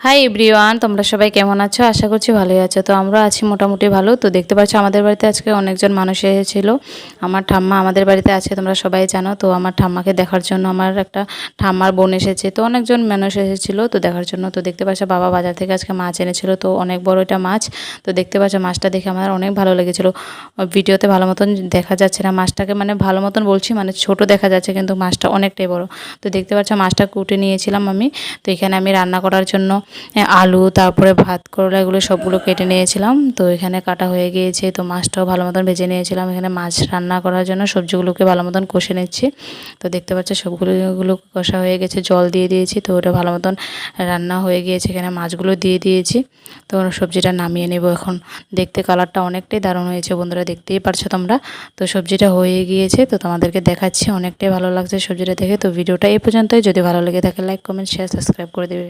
Hi everyone, তোমরা সবাই কেমন আছো? আশা করছি ভালোই আছো। তো আমরা আছি মোটামুটি ভালো। তো দেখতে পাচ্ছ আমাদের বাড়িতে আজকে অনেকজন মানুষ এসেছিল। আমার ঠাম্মা আমাদের বাড়িতে আছে, তোমরা সবাই জানো। তো আমার ঠাম্মাকে দেখার জন্য আমার একটা ঠাম্মার বোন এসেছে। তো অনেকজন মানুষ এসেছিল তো দেখার জন্য। তো দেখতে পাচ্ছ বাবা বাজার থেকে আজকে মাছ এনেছিল। তো অনেক বড় একটা মাছ। তো দেখতে পাচ্ছ মাছটা দেখে আমার অনেক ভালো লেগেছিল। ভিডিওতে ভালো মতন দেখা যাচ্ছে না মাছটাকে, মানে ভালো মতন বলছি, মানে ছোট দেখা যাচ্ছে কিন্তু মাছটা অনেকটাই বড়। তো দেখতে পাচ্ছ মাছটা কুটে নিয়েছিলাম আমি। তো এখানে আমি রান্না করার জন্য আলু, তারপরে ভাত করলা, এগুলো সবগুলো কেটে নিয়েছিলাম। তো এখানে কাটা হয়ে গিয়েছে। তো মাছটাও ভালো মতন ভেজে নিয়েছিলাম। এখানে মাছ রান্না করার জন্য সবজিগুলোকে ভালো মতন কষে নিচ্ছি। তো দেখতে পাচ্ছ সবগুলো কষা হয়ে গেছে, জল দিয়ে দিয়েছি। তো ওটা ভালো মতন রান্না হয়ে গিয়েছে। এখানে মাছগুলো দিয়ে দিয়েছি। তো সবজিটা নামিয়ে নেব এখন। দেখতে কালারটা অনেকটাই দারুণ হয়েছে বন্ধুরা, দেখতেই পারছো তোমরা। তো সবজিটা হয়ে গিয়েছে, তো তোমাদেরকে দেখাচ্ছি। অনেকটাই ভালো লাগছে সবজিটা দেখে। তো ভিডিওটা এই পর্যন্তই। যদি ভালো লেগে থাকে লাইক, কমেন্ট, শেয়ার, সাবস্ক্রাইব করে দেবে।